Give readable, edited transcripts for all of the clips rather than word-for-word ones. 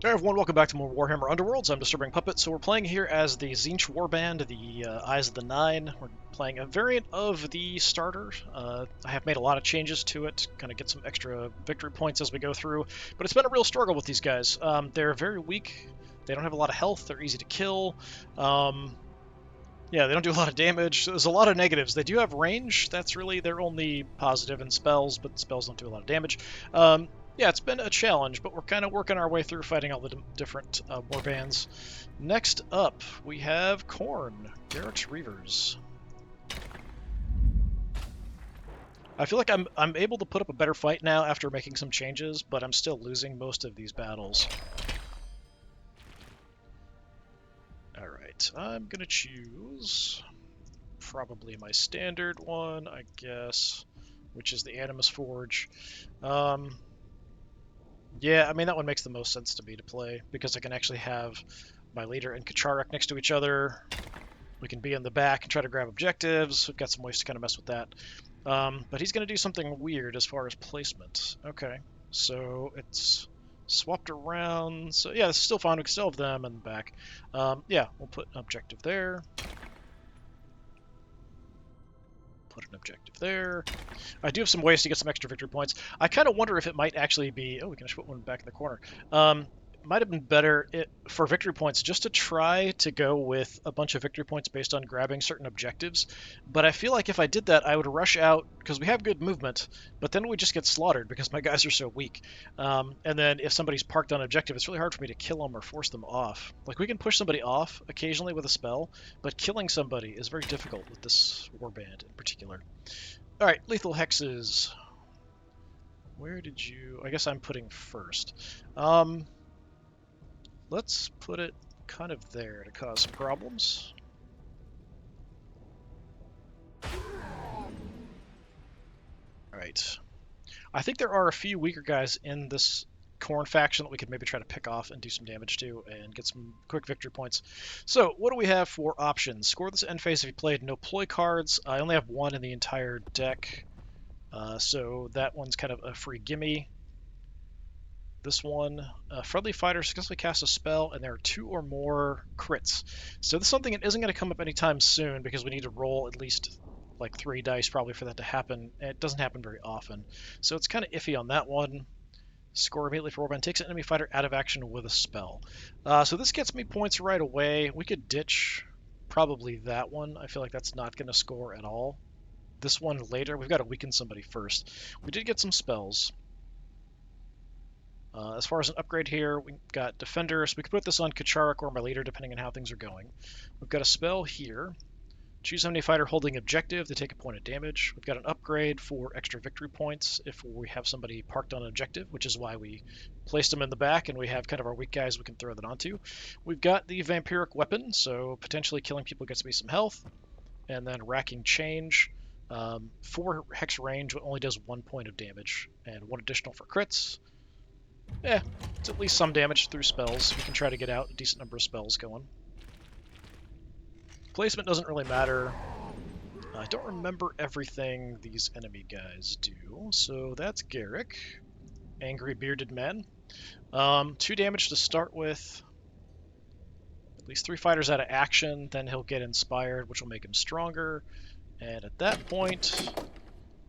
Hey everyone, welcome back to more Warhammer Underworlds. I'm DisturbingPuppet. So we're playing here as the Tzeentch Warband, the Eyes of the Nine. We're playing a variant of the starter. I have made a lot of changes to it, kind of get some extra victory points as we go through, but it's been a real struggle with these guys. They're very weak, they don't have a lot of health, they're easy to kill. Yeah, they don't do a lot of damage. There's a lot of negatives. They do have range. That's really their only positive in spells, but spells don't do a lot of damage. Yeah, it's been a challenge, but we're kind of working our way through fighting all the different warbands. Next up, we have Khorne, Garrek's Reavers. I feel like I'm able to put up a better fight now after making some changes, but I'm still losing most of these battles. Alright, I'm gonna choose probably my standard one, I guess, which is the Animus Forge. Yeah, I mean, that one makes the most sense to me to play, because I can actually have my leader and Kacharek next to each other. We can be in the back and try to grab objectives. We've got some ways to kind of mess with that. But he's going to do something weird as far as placement. Okay, so it's swapped around. So yeah, it's still fine. We can still have them in the back. Yeah, we'll put an objective there. Put an objective there. I do have some ways to get some extra victory points. I kind of wonder if it might actually be... Oh, we can just put one back in the corner. Might have been better for victory points just to try to go with a bunch of victory points based on grabbing certain objectives. But I feel like if I did that, I would rush out, because we have good movement, but then we just get slaughtered because my guys are so weak. And then if somebody's parked on objective, it's really hard for me to kill them or force them off. Like, we can push somebody off occasionally with a spell, but killing somebody is very difficult with this warband in particular. All right, lethal hexes. Where did you... I guess I'm putting first. Let's put it kind of there to cause some problems. All right. I think there are a few weaker guys in this Khorne faction that we could maybe try to pick off and do some damage to and get some quick victory points. So what do we have for options? Score this end phase if you played no ploy cards. I only have one in the entire deck, so that one's kind of a free gimme. This one, friendly fighter successfully casts a spell, and there are 2 or more crits. So this is something that isn't going to come up anytime soon because we need to roll at least like 3 dice probably for that to happen. And it doesn't happen very often. So it's kind of iffy on that one. Score immediately for Warband. Takes an enemy fighter out of action with a spell. So this gets me points right away. We could ditch probably that one. I feel like that's not going to score at all. This one later, we've got to weaken somebody first. We did get some spells. As far as an upgrade here, we've got Defender, so we could put this on Kacharek or my leader, depending on how things are going. We've got a spell here. Choose enemy fighter holding objective. They take a point of damage. We've got an upgrade for extra victory points if we have somebody parked on an objective, which is why we placed them in the back, and we have kind of our weak guys we can throw that onto. We've got the Vampiric Weapon, so potentially killing people gets me some health. And then Racking Change. 4 hex range only does 1 point of damage, and 1 additional for crits. Yeah, it's at least some damage through spells. We can try to get out a decent number of spells going. Placement doesn't really matter. I don't remember everything these enemy guys do, so that's Garrek. Angry Bearded Man. 2 damage to start with. At least 3 fighters out of action, then he'll get inspired, which will make him stronger. And at that point,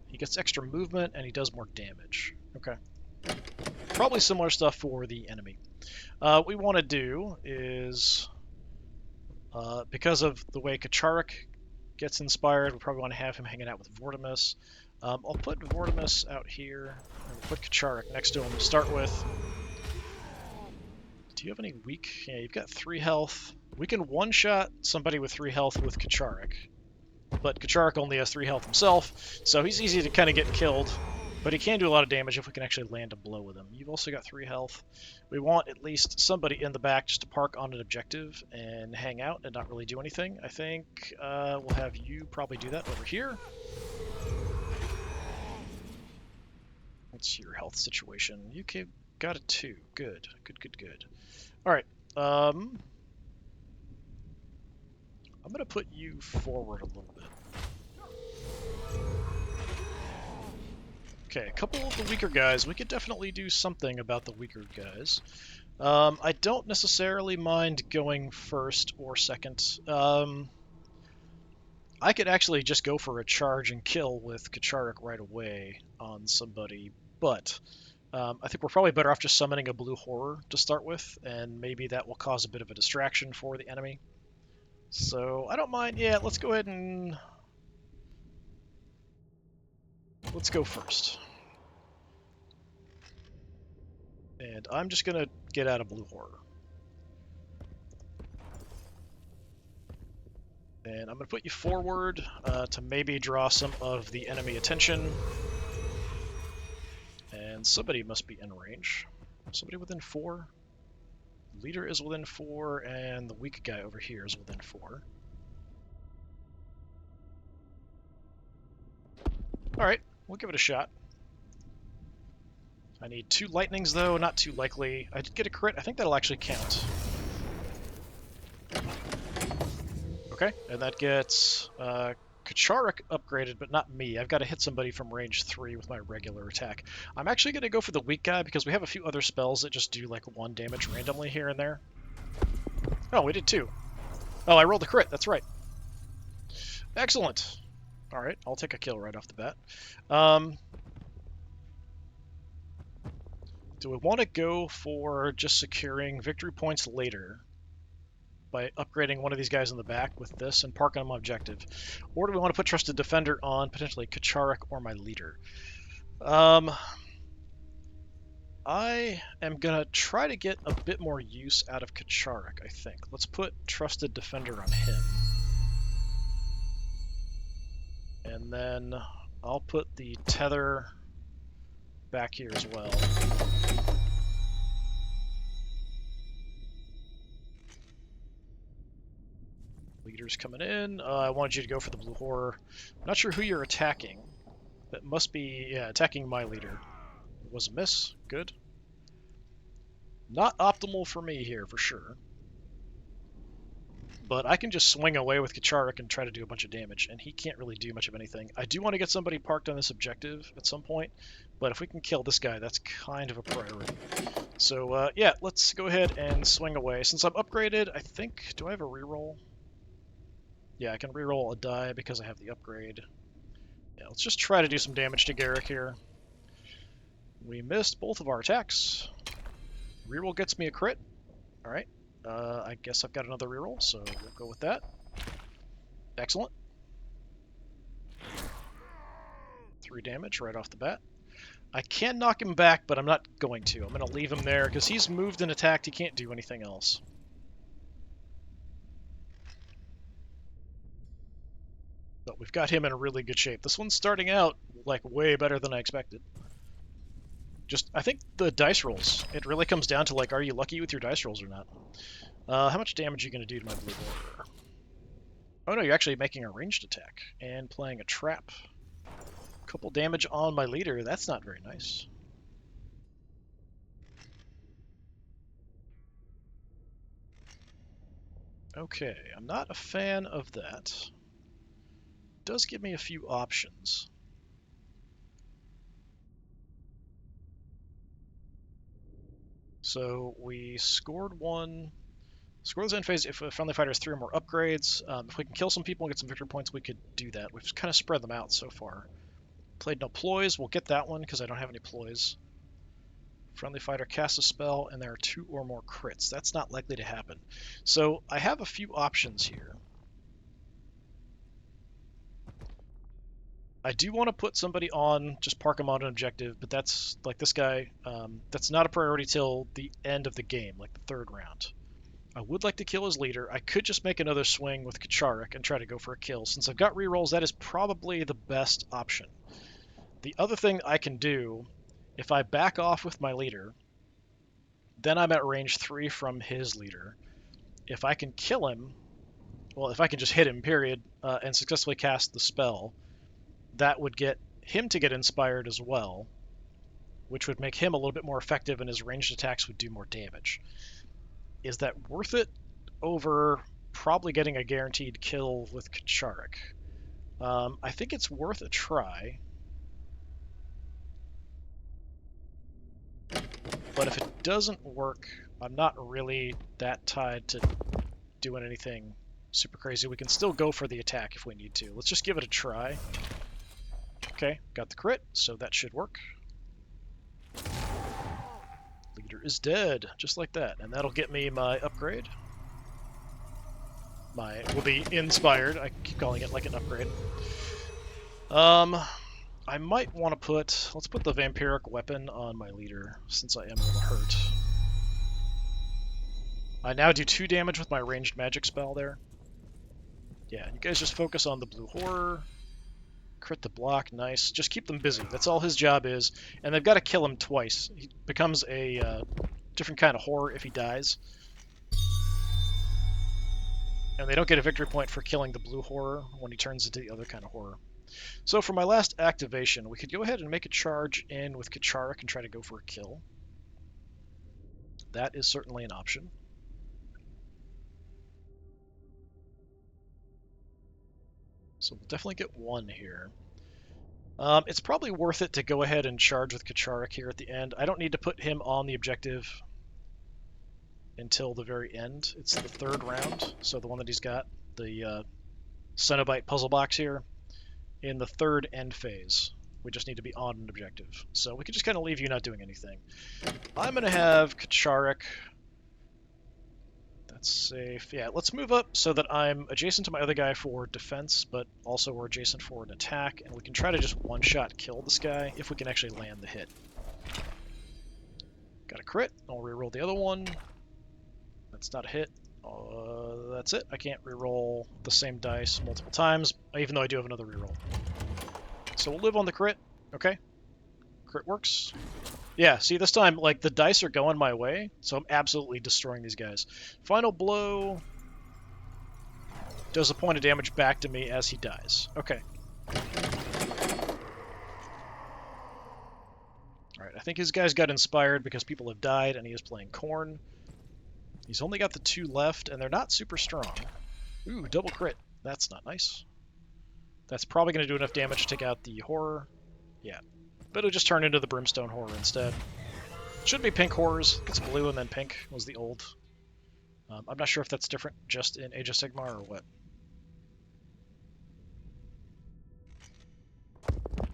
he gets extra movement and he does more damage. Okay. Probably similar stuff for the enemy. What we want to do is, because of the way Kacharek gets inspired, we probably want to have him hanging out with Vortimus. I'll put Vortimus out here, and we'll put Kacharek next to him to start with. Do you have any weak? Yeah, you've got 3 health. We can one-shot somebody with 3 health with Kacharek, but Kacharek only has 3 health himself, so he's easy to kind of get killed. But he can do a lot of damage if we can actually land a blow with him. You've also got 3 health. We want at least somebody in the back just to park on an objective and hang out and not really do anything. I think we'll have you probably do that over here. What's your health situation? You got a 2. Good. Good. All right. I'm going to put you forward a little bit. Okay, a couple of the weaker guys. We could definitely do something about the weaker guys. I don't necessarily mind going first or second. I could actually just go for a charge and kill with Kacharek right away on somebody, but I think we're probably better off just summoning a blue horror to start with, and maybe that will cause a bit of a distraction for the enemy. So I don't mind. Yeah, let's go ahead and let's go first. And I'm just gonna get out of blue horror. And I'm going to put you forward to maybe draw some of the enemy attention. And somebody must be in range. Somebody within 4. Leader is within 4, and the weak guy over here is within 4. Alright, we'll give it a shot. I need 2 lightnings, though. Not too likely. I did get a crit. I think that'll actually count. Okay, and that gets Kacharek upgraded, but not me. I've got to hit somebody from range 3 with my regular attack. I'm actually going to go for the weak guy because we have a few other spells that just do like 1 damage randomly here and there. Oh, we did 2. Oh, I rolled a crit. That's right. Excellent. All right, I'll take a kill right off the bat. Do we want to go for just securing victory points later by upgrading one of these guys in the back with this and parking them on objective? Or do we want to put Trusted Defender on potentially Kacharek or my leader? I am going to try to get a bit more use out of Kacharek, I think. Let's put Trusted Defender on him. And then I'll put the tether back here as well. Leader's coming in. I wanted you to go for the blue horror. I'm not sure who you're attacking. That must be, yeah, attacking my leader. It was a miss. Good. Not optimal for me here, for sure. But I can just swing away with Kacharek and try to do a bunch of damage, and he can't really do much of anything. I do want to get somebody parked on this objective at some point, but if we can kill this guy, that's kind of a priority. So, yeah, let's go ahead and swing away. Since I'm upgraded, I think... Do I have a reroll? Yeah, I can reroll a die because I have the upgrade. Yeah, let's just try to do some damage to Garrek here. We missed both of our attacks. Reroll gets me a crit. Alright. I guess I've got another reroll, so we'll go with that. Excellent. 3 damage right off the bat. I can knock him back, but I'm not going to. I'm going to leave him there, because he's moved and attacked. He can't do anything else. But we've got him in a really good shape. This one's starting out, like, way better than I expected. Just, I think the dice rolls. It really comes down to, like, are you lucky with your dice rolls or not? How much damage are you going to do to my blue border? Oh no, you're actually making a ranged attack and playing a trap. Couple damage on my leader. That's not very nice. Okay, I'm not a fan of that. It does give me a few options. So we scored 1. Score this end phase if a friendly fighter has 3 or more upgrades. If we can kill some people and get some victory points, we could do that. We've kind of spread them out so far. Played no ploys. We'll get that one because I don't have any ploys. Friendly fighter casts a spell and there are 2 or more crits. That's not likely to happen. So I have a few options here. I do want to put somebody on, just park him on an objective, but that's, like this guy, that's not a priority till the end of the game, like the 3rd round. I would like to kill his leader. I could just make another swing with Kacharek and try to go for a kill. Since I've got rerolls, that is probably the best option. The other thing I can do, if I back off with my leader, then I'm at range 3 from his leader. If I can kill him, well, if I can just hit him, period, and successfully cast the spell, that would get him to get inspired as well, which would make him a little bit more effective and his ranged attacks would do more damage. Is that worth it over probably getting a guaranteed kill with Kacharek? I think it's worth a try. But if it doesn't work, I'm not really that tied to doing anything super crazy. We can still go for the attack if we need to. Let's just give it a try. Okay, got the crit, so that should work. Leader is dead, just like that. And that'll get me my upgrade. Will be inspired. I keep calling it like an upgrade. I might want to let's put the vampiric weapon on my leader, since I am a little hurt. I now do 2 damage with my ranged magic spell there. Yeah, you guys just focus on the blue horror. Crit the block, nice. Just keep them busy. That's all his job is. And they've got to kill him twice. He becomes a different kind of horror if he dies. And they don't get a victory point for killing the blue horror when he turns into the other kind of horror. So for my last activation, we could go ahead and make a charge in with Kacharek and try to go for a kill. That is certainly an option. So we'll definitely get 1 here. It's probably worth it to go ahead and charge with Kacharek here at the end. I don't need to put him on the objective until the very end. It's the 3rd round, so the one that he's got, the Cenobite puzzle box here, in the 3rd end phase. We just need to be on an objective. So we can just kind of leave you not doing anything. I'm going to have Kacharek. That's safe. Yeah, let's move up so that I'm adjacent to my other guy for defense, but also we're adjacent for an attack, and we can try to just one-shot kill this guy if we can actually land the hit. Got a crit. I'll reroll the other one. That's not a hit. That's it. I can't reroll the same dice multiple times, even though I do have another reroll. So we'll live on the crit. Okay. Crit works. Yeah, see, this time, like, the dice are going my way, so I'm absolutely destroying these guys. Final blow does a point of damage back to me as he dies. Okay. Alright, I think his guys got inspired because people have died, and he is playing Khorne. He's only got the 2 left, and they're not super strong. Ooh, double crit. That's not nice. That's probably going to do enough damage to take out the horror. Yeah. But it'll just turn into the brimstone horror instead. Should be pink horrors. It's blue and then pink was the old. I'm not sure if that's different just in Age of Sigmar or what.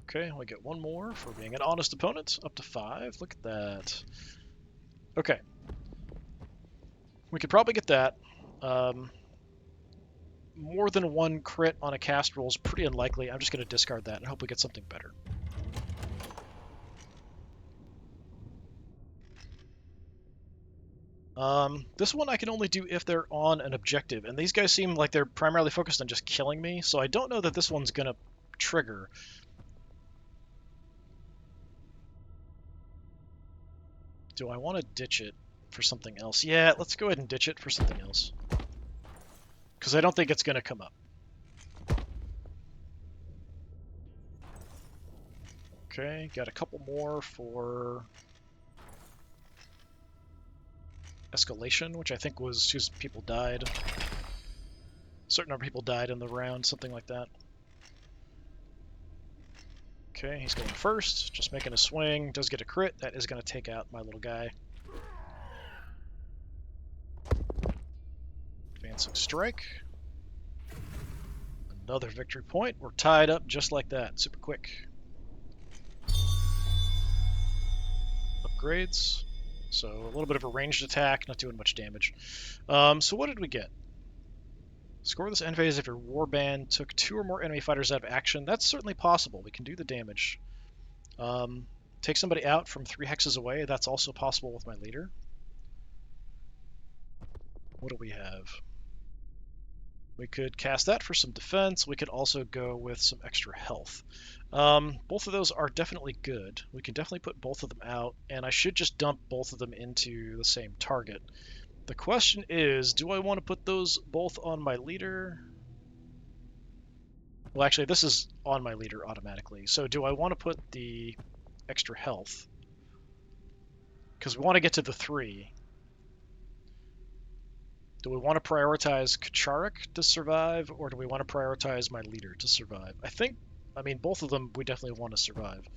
Okay, we get 1 more for being an honest opponent. Up to 5. Look at that. Okay. We could probably get that. More than 1 crit on a cast roll is pretty unlikely. I'm just going to discard that and hope we get something better. This one I can only do if they're on an objective, and these guys seem like they're primarily focused on just killing me, so I don't know that this one's going to trigger. Do I want to ditch it for something else? Yeah, let's go ahead and ditch it for something else. Because I don't think it's going to come up. Okay, got a couple more for escalation, which I think was just people died. A certain number of people died in the round, something like that. Okay, he's going first, just making a swing, does get a crit. That is going to take out my little guy. Advancing strike. Another victory point. We're tied up just like that, super quick. Upgrades. So a little bit of a ranged attack, not doing much damage. So what did we get? Score this end phase if your warband took 2 or more enemy fighters out of action. That's certainly possible. We can do the damage. Take somebody out from 3 hexes away. That's also possible with my leader. What do we have? We could cast that for some defense. We could also go with some extra health. Both of those are definitely good. We can definitely put both of them out, and I should just dump both of them into the same target. The question is, do I want to put those both on my leader? Well, actually, this is on my leader automatically. So do I want to put the extra health? Because we want to get to the 3. Do we want to prioritize Kacharek to survive, or do we want to prioritize my leader to survive? I mean, both of them we definitely want to survive.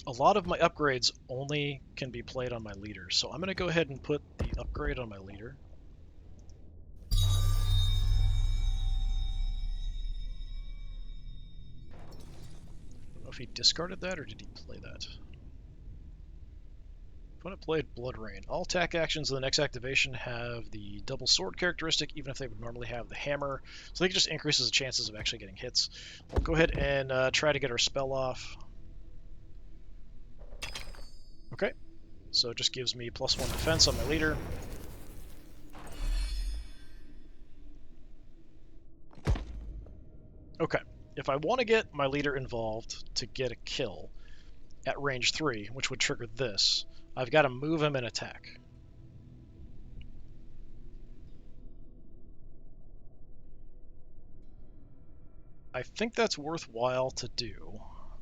A lot of my upgrades only can be played on my leader, so I'm going to go ahead and put the upgrade on my leader. I don't know if he discarded that or did he play that. Opponent played Blood Rain. All attack actions of the next activation have the double sword characteristic, even if they would normally have the hammer. So I think it just increases the chances of actually getting hits. We'll go ahead and try to get our spell off. Okay, so it just gives me +1 defense on my leader. Okay, if I want to get my leader involved to get a kill at range 3, which would trigger this, I've got to move him and attack. I think that's worthwhile to do.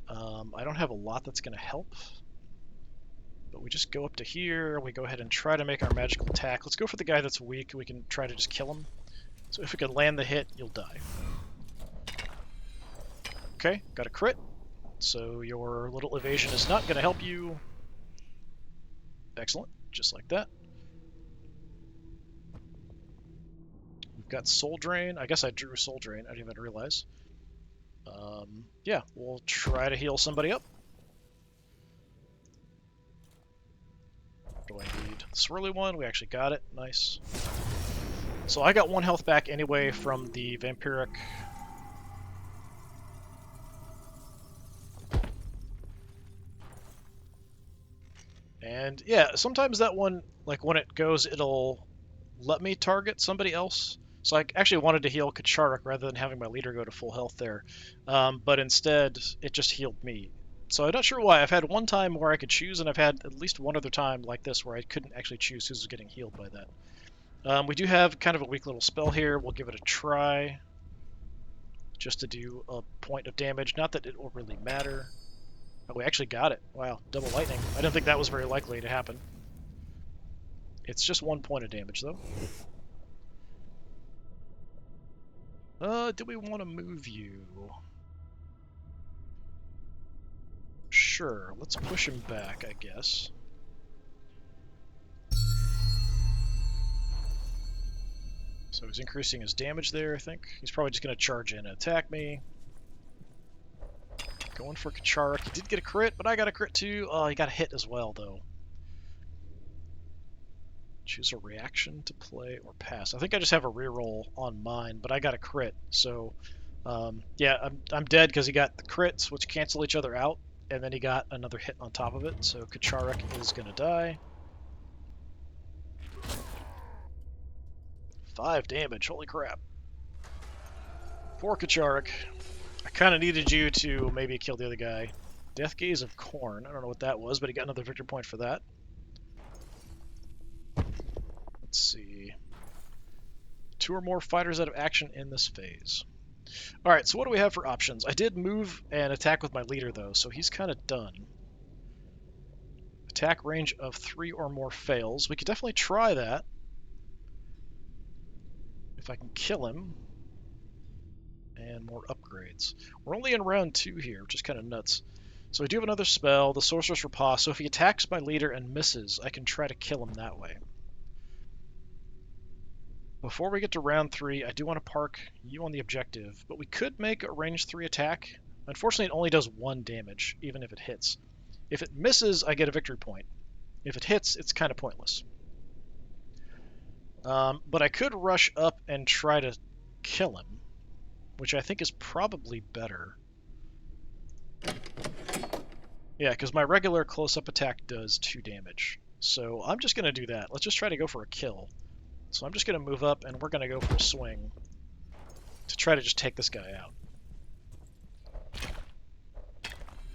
I don't have a lot that's going to help, but we just go up to here, we go ahead and try to make our magical attack. Let's go for the guy that's weak, we can try to just kill him. So if we can land the hit, you'll die. Okay, got a crit, so your little evasion is not going to help you. Excellent, just like that. We've got Soul Drain. I guess I drew Soul Drain, I didn't even realize. Yeah, we'll try to heal somebody up. Do I need the swirly one? We actually got it. Nice. So I got 1 health back anyway from the vampiric. And yeah, sometimes that one, like when it goes, it'll let me target somebody else. So I actually wanted to heal Kacharek rather than having my leader go to full health there. But instead, it just healed me. So I'm not sure why. I've had one time where I could choose, and I've had at least one other time like this where I couldn't actually choose who's getting healed by that. We do have kind of a weak little spell here. We'll give it a try. Just to do a point of damage. Not that it will really matter. Oh, we actually got it. Wow, double lightning. I didn't think that was very likely to happen. It's just 1 point of damage, though. Do we want to move you? Sure, let's push him back, I guess. So he's increasing his damage there, I think. He's probably just going to charge in and attack me. Going for Kacharek. He did get a crit, but I got a crit too. Oh, he got a hit as well, though. Choose a reaction to play or pass. I think I just have a reroll on mine, but I got a crit. So, yeah, I'm dead because he got the crits, which cancel each other out, and then he got another hit on top of it. So Kacharek is going to die. 5 damage. Holy crap. Poor Kacharek. I kind of needed you to maybe kill the other guy. Death Gaze of Khorne. I don't know what that was, but he got another victory point for that. Let's see. 2 or more fighters out of action in this phase. Alright, so what do we have for options? I did move and attack with my leader, though, so he's kind of done. Attack range of 3 or more fails. We could definitely try that. If I can kill him. And more upgrades. We're only in round 2 here, which is kind of nuts. So I do have another spell, the Sorcerer's Riposte. So if he attacks my leader and misses, I can try to kill him that way. Before we get to round 3, I do want to park you on the objective, but we could make a range 3 attack. Unfortunately, it only does 1 damage, even if it hits. If it misses, I get a victory point. If it hits, it's kind of pointless. But I could rush up and try to kill him, which I think is probably better. Yeah, because my regular close-up attack does 2 damage. So I'm just going to do that. Let's just try to go for a kill. So I'm just going to move up, and we're going to go for a swing to try to just take this guy out.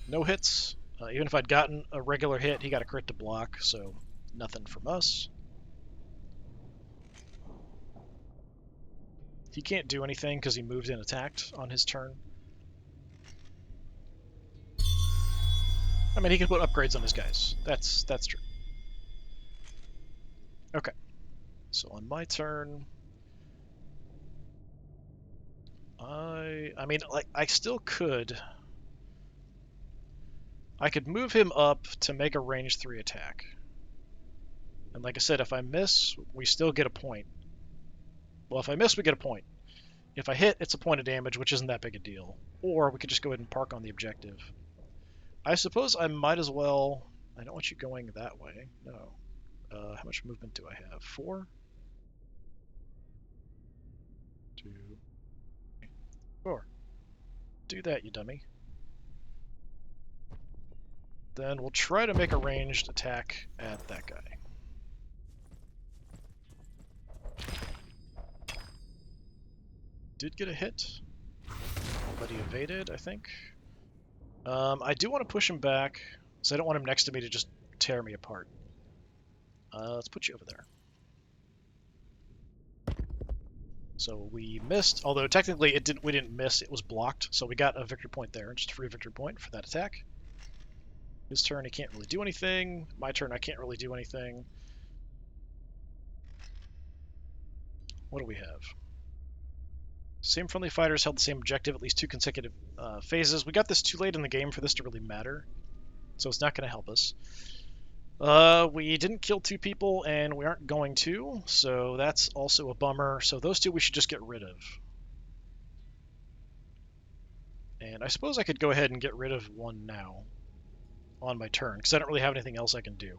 No hits. Even if I'd gotten a regular hit, he got a crit to block, so nothing from us. He can't do anything because he moved and attacked on his turn. I mean, he can put upgrades on his guys. That's true. Okay. So on my turn, I mean, like, I still could I could move him up to make a range 3 attack. And like I said, if I miss, we still get a point. Well, if I miss, we get a point. If I hit, it's a point of damage, which isn't that big a deal. Or we could just go ahead and park on the objective. I suppose I might as well... I don't want you going that way. No. How much movement do I have? 4? 2, 3, 4. Do that, you dummy. Then we'll try to make a ranged attack at that guy. Did get a hit, but he evaded, I think. I do want to push him back, so I don't want him next to me to just tear me apart. Let's put you over there. So we missed, although technically we didn't miss, it was blocked, so we got a victory point there, just a free victory point for that attack. His turn, he can't really do anything. My turn, I can't really do anything. What do we have? Same friendly fighters held the same objective at least 2 consecutive phases. We got this too late in the game for this to really matter, so it's not going to help us. We didn't kill 2 people, and we aren't going to, so that's also a bummer. So those 2 we should just get rid of. And I suppose I could go ahead and get rid of 1 now on my turn, because I don't really have anything else I can do.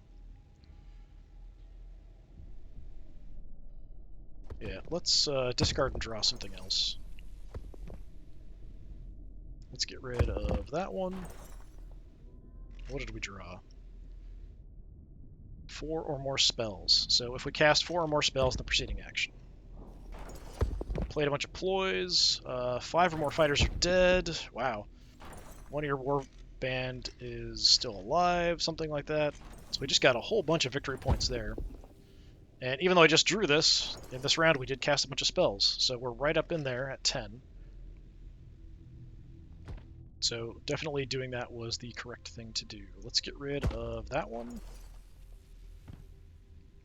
Yeah, let's discard and draw something else. Let's get rid of that one. What did we draw? 4 or more spells. So if we cast 4 or more spells in the preceding action. Played a bunch of ploys. 5 or more fighters are dead. Wow. 1 of your war band is still alive, something like that. So we just got a whole bunch of victory points there. And even though I just drew this, in this round we did cast a bunch of spells. So we're right up in there at 10. So definitely doing that was the correct thing to do. Let's get rid of that one.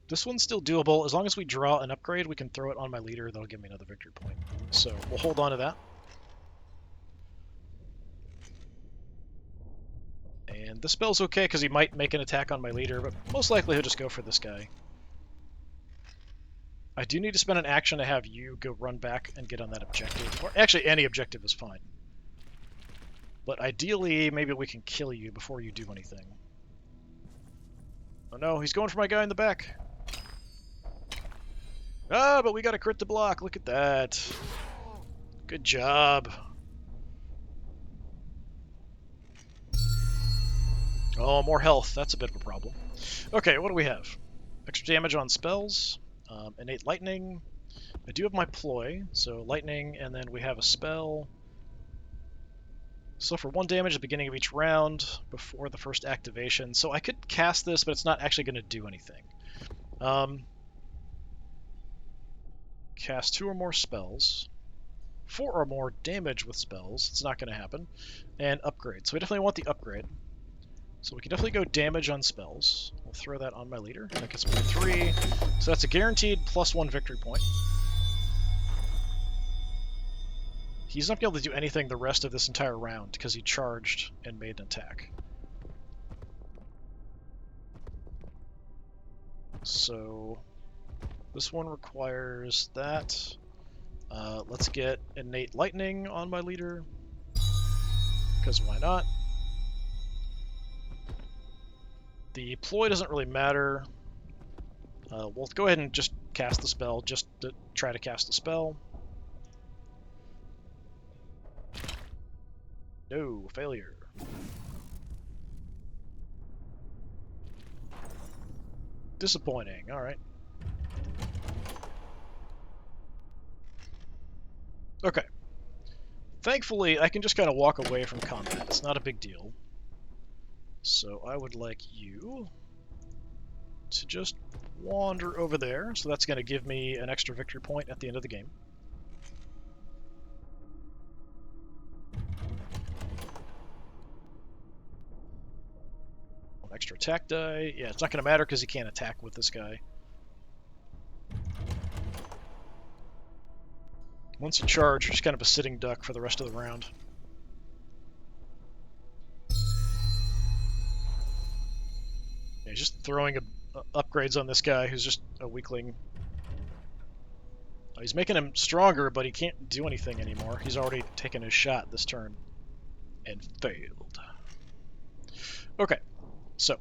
This one's still doable. As long as we draw an upgrade, we can throw it on my leader. That'll give me another victory point. So we'll hold on to that. And the spell's okay because he might make an attack on my leader, but most likely he'll just go for this guy. I do need to spend an action to have you go run back and get on that objective. Or actually, any objective is fine. But ideally, maybe we can kill you before you do anything. Oh no, he's going for my guy in the back. Ah, but we got a crit to block. Look at that. Good job. Oh, more health. That's a bit of a problem. Okay, what do we have? Extra damage on spells. Innate lightning. I do have my ploy, so lightning, and then we have a spell. So for 1 damage at the beginning of each round before the first activation. So I could cast this, but it's not actually going to do anything. Cast 2 or more spells. 4 or more damage with spells. It's not going to happen. And upgrade. So we definitely want the upgrade. So we can definitely go damage on spells. We'll throw that on my leader. That gets me to 3. So that's a guaranteed +1 victory point. He's not going to be able to do anything the rest of this entire round because he charged and made an attack. So this one requires that. Let's get innate lightning on my leader, because why not? The ploy doesn't really matter. We'll go ahead and just cast the spell, just to try to cast the spell. No, failure. Disappointing, alright. Okay. Thankfully, I can just kind of walk away from combat. It's not a big deal. So I would like you to just wander over there. So that's going to give me an extra victory point at the end of the game. One extra attack die. Yeah, it's not going to matter because he can't attack with this guy. Once you charge, you're just kind of a sitting duck for the rest of the round. He's just throwing upgrades on this guy who's just a weakling. He's making him stronger, but he can't do anything anymore. He's already taken his shot this turn and failed. Okay, so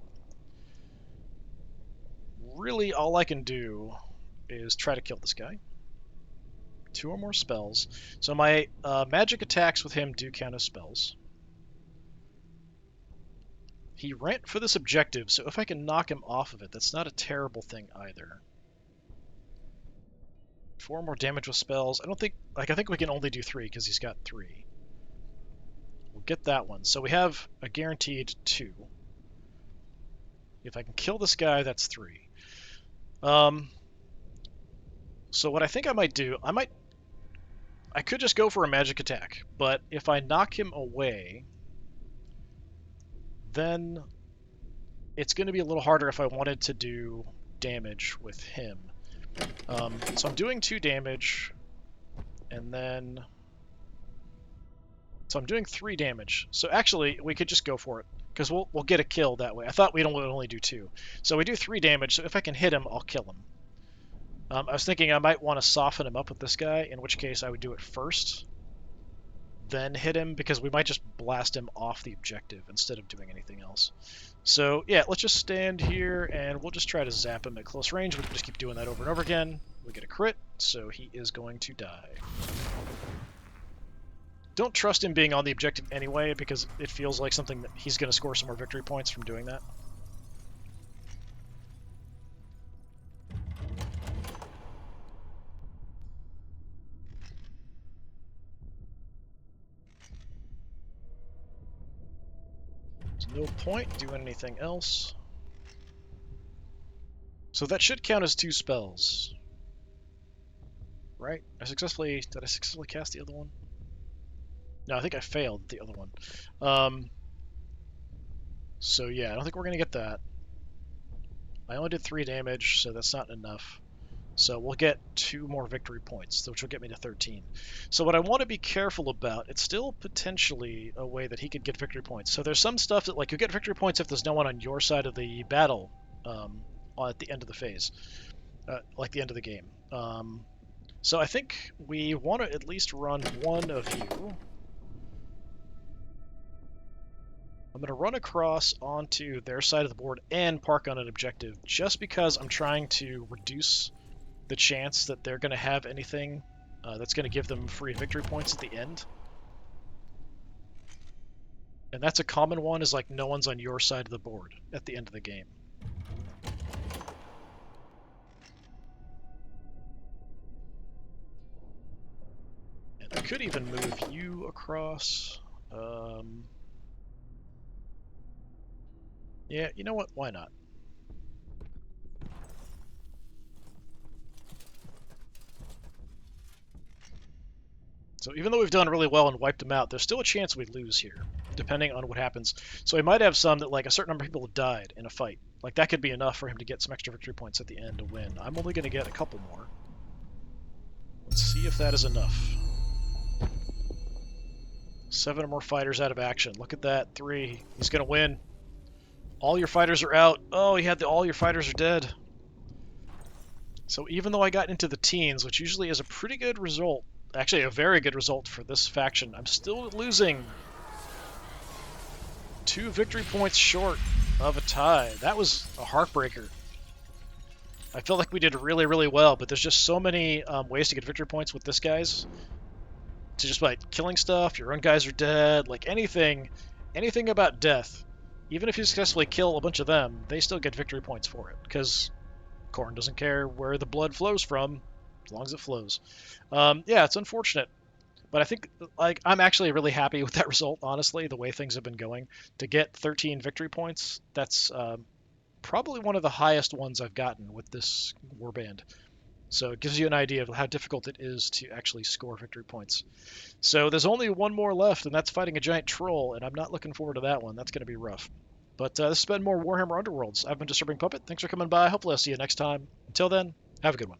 really all I can do is try to kill this guy. 2 or more spells. So my magic attacks with him do count as spells. He ran for this objective, so if I can knock him off of it, that's not a terrible thing either. 4 more damage with spells. I think we can only do 3 because he's got 3. We'll get that one. So we have a guaranteed 2. If I can kill this guy, that's 3. So what I think I might do, I could just go for a magic attack, but if I knock him away, then it's going to be a little harder if I wanted to do damage with him. So I'm doing 2 damage, and then... So I'm doing 3 damage. So actually, we could just go for it, because we'll get a kill that way. I thought we'd only do 2. So we do 3 damage, so if I can hit him, I'll kill him. I was thinking I might want to soften him up with this guy, in which case I would do it first, then hit him, because we might just blast him off the objective instead of doing anything else. So yeah, let's just stand here, and we'll just try to zap him at close range. We can just keep doing that over and over again. We get a crit, so he is going to die. Don't trust him being on the objective anyway, because it feels like something that he's going to score some more victory points from doing that. No point doing anything else. So that should count as 2 spells. Right? Did I successfully cast the other one? No, I think I failed the other one. So yeah, I don't think we're going to get that. I only did 3 damage, so that's not enough. So we'll get 2 more victory points, which will get me to 13. So what I want to be careful about, it's still potentially a way that he could get victory points. So there's some stuff that, like, you get victory points if there's no one on your side of the battle at the end of the phase, like the end of the game. So I think we want to at least run one of you. I'm going to run across onto their side of the board and park on an objective, just because I'm trying to reduce the chance that they're going to have anything that's going to give them free victory points at the end. And that's a common one, is like no one's on your side of the board at the end of the game. And I could even move you across. Yeah, you know what? Why not? So even though we've done really well and wiped them out, there's still a chance we lose here, depending on what happens. So we might have some that, like, a certain number of people have died in a fight. Like, that could be enough for him to get some extra victory points at the end to win. I'm only going to get a couple more. Let's see if that is enough. 7 or more fighters out of action. Look at that. 3. He's going to win. All your fighters are out. Oh, he had the all your fighters are dead. So even though I got into the teens, which usually is a pretty good result, actually a very good result for this faction, I'm still losing 2 victory points short of a tie. That was a heartbreaker. I felt like we did really, really well, but there's just so many ways to get victory points with this guy's. To just by killing stuff, your own guys are dead, like anything about death. Even if you successfully kill a bunch of them, they still get victory points for it, because Khorne doesn't care where the blood flows from, as long as it flows. Yeah, it's unfortunate, but I think, like, I'm actually really happy with that result, honestly, the way things have been going. To get 13 victory points, that's probably one of the highest ones I've gotten with this warband. So it gives you an idea of how difficult it is to actually score victory points. So there's only one more left, and that's fighting a giant troll, and I'm not looking forward to that one. That's going to be rough. But this has been more Warhammer Underworlds. I've been DisturbingPuppet. Thanks for coming by. Hopefully I'll see you next time. Until then, have a good one.